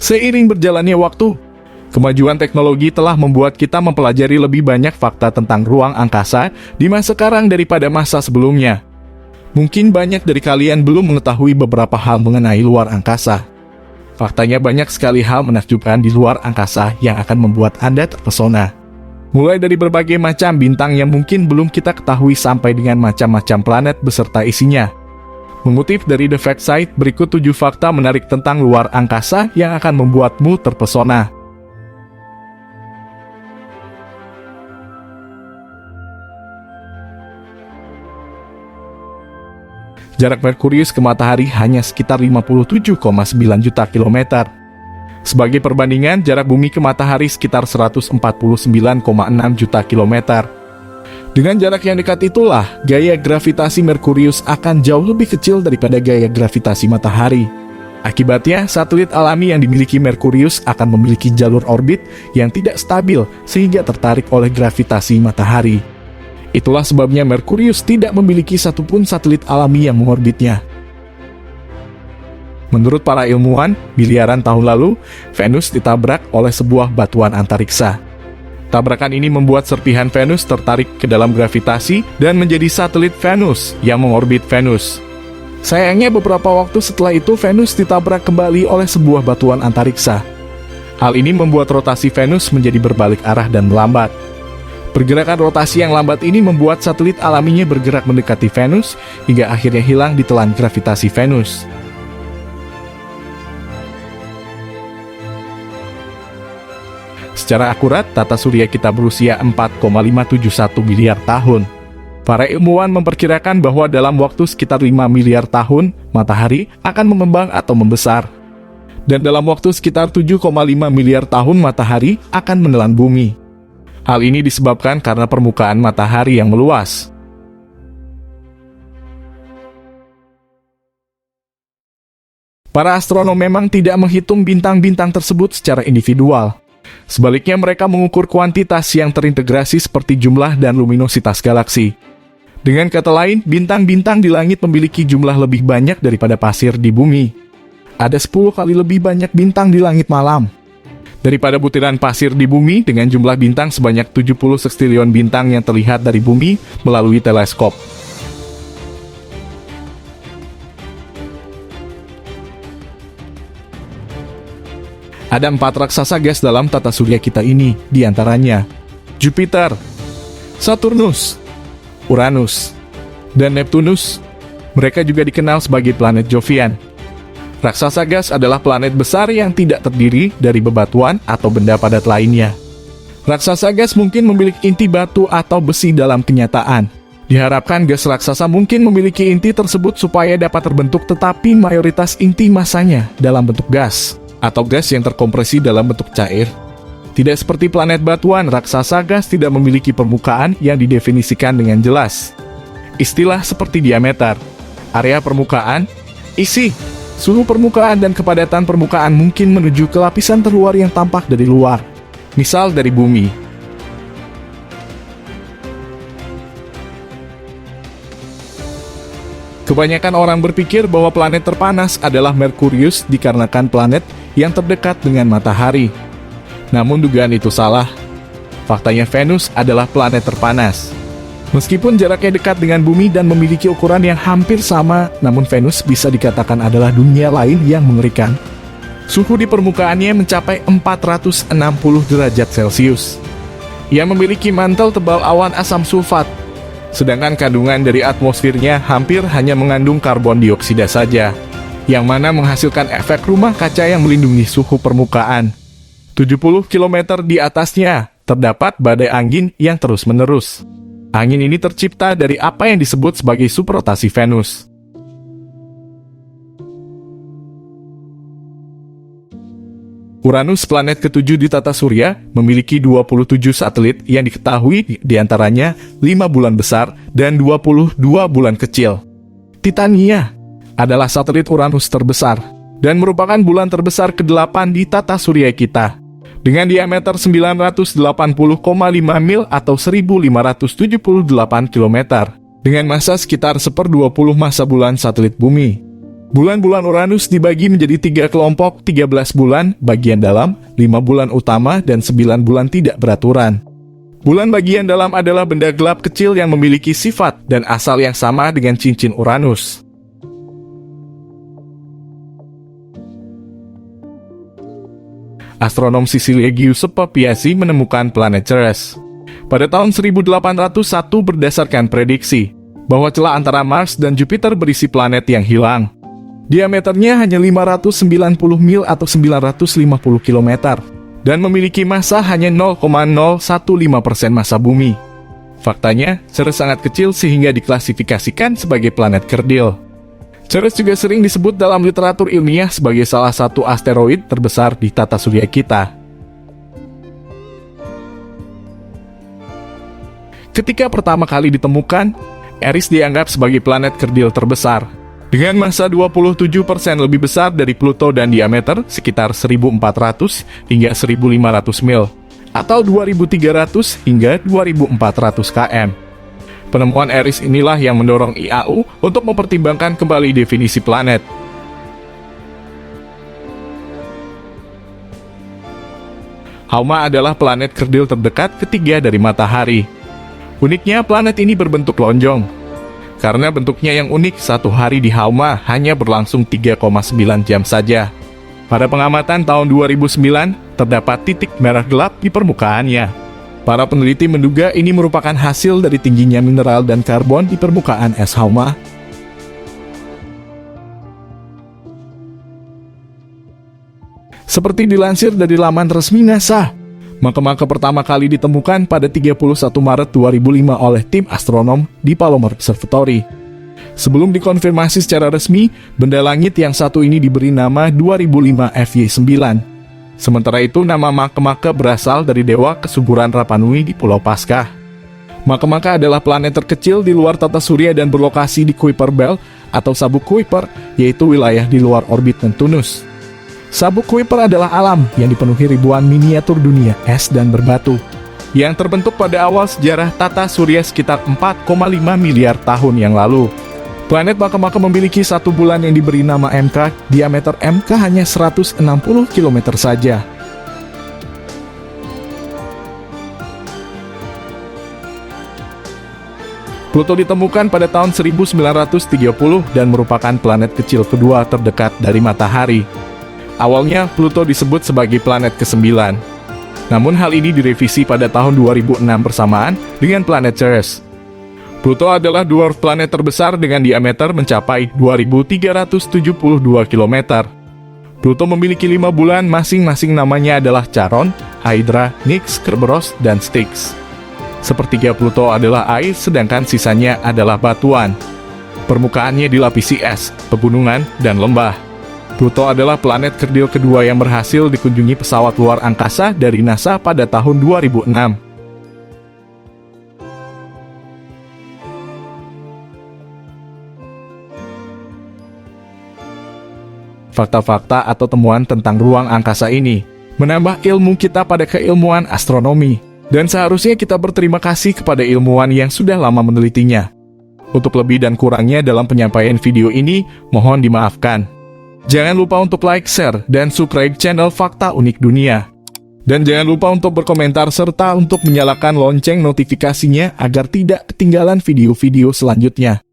Seiring berjalannya waktu, kemajuan teknologi telah membuat kita mempelajari lebih banyak fakta tentang ruang angkasa di masa sekarang daripada masa sebelumnya. Mungkin banyak dari kalian belum mengetahui beberapa hal mengenai luar angkasa. Faktanya banyak sekali hal menakjubkan di luar angkasa yang akan membuat Anda terpesona. Mulai dari berbagai macam bintang yang mungkin belum kita ketahui sampai dengan macam-macam planet beserta isinya. Mengutip dari The Fact Site, berikut 7 fakta menarik tentang luar angkasa yang akan membuatmu terpesona. Jarak Merkurius ke matahari hanya sekitar 57,9 juta kilometer. Sebagai perbandingan, jarak bumi ke matahari sekitar 149,6 juta kilometer. Dengan jarak yang dekat itulah, gaya gravitasi Merkurius akan jauh lebih kecil daripada gaya gravitasi matahari. Akibatnya, satelit alami yang dimiliki Merkurius akan memiliki jalur orbit yang tidak stabil sehingga tertarik oleh gravitasi matahari. Itulah sebabnya Merkurius tidak memiliki satupun satelit alami yang mengorbitnya. Menurut para ilmuwan, miliaran tahun lalu, Venus ditabrak oleh sebuah batuan antariksa. Tabrakan ini membuat serpihan Venus tertarik ke dalam gravitasi dan menjadi satelit Venus yang mengorbit Venus. Sayangnya beberapa waktu setelah itu Venus ditabrak kembali oleh sebuah batuan antariksa. Hal ini membuat rotasi Venus menjadi berbalik arah dan melambat. Pergerakan rotasi yang lambat ini membuat satelit alaminya bergerak mendekati Venus hingga akhirnya hilang ditelan gravitasi Venus. Secara akurat, tata surya kita berusia 4,571 miliar tahun. Para ilmuwan memperkirakan bahwa dalam waktu sekitar 5 miliar tahun, matahari akan mengembang atau membesar. Dan dalam waktu sekitar 7,5 miliar tahun, matahari akan menelan bumi. Hal ini disebabkan karena permukaan matahari yang meluas. Para astronom memang tidak menghitung bintang-bintang tersebut secara individual. Sebaliknya, mereka mengukur kuantitas yang terintegrasi seperti jumlah dan luminositas galaksi. Dengan kata lain, bintang-bintang di langit memiliki jumlah lebih banyak daripada pasir di bumi. Ada 10 kali lebih banyak bintang di langit malam daripada butiran pasir di bumi, dengan jumlah bintang sebanyak 70 sekstilion bintang yang terlihat dari bumi melalui teleskop. Ada 4 raksasa gas dalam tata surya kita ini, diantaranya Jupiter, Saturnus, Uranus, dan Neptunus. Mereka juga dikenal sebagai planet Jovian. Raksasa gas adalah planet besar yang tidak terdiri dari bebatuan atau benda padat lainnya. Raksasa gas mungkin memiliki inti batu atau besi dalam kenyataan. Diharapkan gas raksasa mungkin memiliki inti tersebut supaya dapat terbentuk, tetapi mayoritas inti masanya dalam bentuk gas atau gas yang terkompresi dalam bentuk cair. Tidak seperti planet batuan, raksasa gas tidak memiliki permukaan yang didefinisikan dengan jelas. Istilah seperti diameter, area permukaan, isi, suhu permukaan, dan kepadatan permukaan mungkin menuju ke lapisan terluar yang tampak dari luar, misal dari bumi. Kebanyakan orang berpikir bahwa planet terpanas adalah Merkurius dikarenakan planet yang terdekat dengan matahari. Namun dugaan itu salah. Faktanya Venus adalah planet terpanas. Meskipun jaraknya dekat dengan bumi dan memiliki ukuran yang hampir sama, namun Venus bisa dikatakan adalah dunia lain yang mengerikan. Suhu di permukaannya mencapai 460 derajat Celcius. Ia memiliki mantel tebal awan asam sulfat, sedangkan kandungan dari atmosfernya hampir hanya mengandung karbon dioksida saja, yang mana menghasilkan efek rumah kaca yang melindungi suhu permukaan. 70 km di atasnya terdapat badai angin yang terus-menerus. Angin ini tercipta dari apa yang disebut sebagai subrotasi Venus. Uranus, planet ketujuh di tata surya, memiliki 27 satelit yang diketahui diantaranya 5 bulan besar dan 22 bulan kecil. Titania adalah satelit Uranus terbesar dan merupakan bulan terbesar ke-8 di tata surya kita, dengan diameter 980,5 mil atau 1.578 km, dengan masa sekitar 1/20 masa bulan satelit bumi. Bulan-bulan Uranus dibagi menjadi 3 kelompok, 13 bulan bagian dalam, 5 bulan utama, dan 9 bulan tidak beraturan. Bulan bagian dalam adalah benda gelap kecil yang memiliki sifat dan asal yang sama dengan cincin Uranus. Astronom Cecilia Giuseppe-Piazzi menemukan planet Ceres pada tahun 1801 berdasarkan prediksi bahwa celah antara Mars dan Jupiter berisi planet yang hilang. Diameternya hanya 590 mil atau 950 km dan memiliki massa hanya 0,015% massa bumi. Faktanya, Ceres sangat kecil sehingga diklasifikasikan sebagai planet kerdil. Ceres juga sering disebut dalam literatur ilmiah sebagai salah satu asteroid terbesar di tata surya kita. Ketika pertama kali ditemukan, Eris dianggap sebagai planet kerdil terbesar, dengan massa 27% lebih besar dari Pluto dan diameter sekitar 1.400 hingga 1.500 mil, atau 2.300 hingga 2.400 km. Penemuan Eris inilah yang mendorong IAU untuk mempertimbangkan kembali definisi planet. Hauma adalah planet kerdil terdekat ketiga dari Matahari. Uniknya, planet ini berbentuk lonjong. Karena bentuknya yang unik, satu hari di Hauma hanya berlangsung 3,9 jam saja. Pada pengamatan tahun 2009, terdapat titik merah gelap di permukaannya. Para peneliti menduga ini merupakan hasil dari tingginya mineral dan karbon di permukaan es Hauma. Seperti dilansir dari laman resmi NASA, makam pertama kali ditemukan pada 31 Maret 2005 oleh tim astronom di Palomar Observatory. Sebelum dikonfirmasi secara resmi, benda langit yang satu ini diberi nama 2005 FY9. Sementara itu, nama Makemake berasal dari dewa kesuburan Rapa Nui di Pulau Paskah. Makemake adalah planet terkecil di luar tata surya dan berlokasi di Kuiper Belt atau sabuk Kuiper, yaitu wilayah di luar orbit Neptunus. Sabuk Kuiper adalah alam yang dipenuhi ribuan miniatur dunia es dan berbatu yang terbentuk pada awal sejarah tata surya sekitar 4,5 miliar tahun yang lalu. Planet Makemake memiliki satu bulan yang diberi nama MK, diameter MK hanya 160 km saja. Pluto ditemukan pada tahun 1930 dan merupakan planet kecil kedua terdekat dari Matahari. Awalnya, Pluto disebut sebagai planet ke-9. Namun hal ini direvisi pada tahun 2006 bersamaan dengan planet Ceres. Pluto adalah dwarf planet terbesar dengan diameter mencapai 2.372 km. Pluto memiliki 5 bulan, masing-masing namanya adalah Charon, Hydra, Nix, Kerberos, dan Styx. Sepertiga Pluto adalah air, sedangkan sisanya adalah batuan. Permukaannya dilapisi es, pegunungan, dan lembah. Pluto adalah planet kerdil kedua yang berhasil dikunjungi pesawat luar angkasa dari NASA pada tahun 2006. Fakta-fakta atau temuan tentang ruang angkasa ini menambah ilmu kita pada keilmuan astronomi, dan seharusnya kita berterima kasih kepada ilmuwan yang sudah lama menelitinya. Untuk lebih dan kurangnya dalam penyampaian video ini, mohon dimaafkan. Jangan lupa untuk like, share, dan subscribe channel Fakta Unik Dunia. Dan jangan lupa untuk berkomentar serta untuk menyalakan lonceng notifikasinya agar tidak ketinggalan video-video selanjutnya.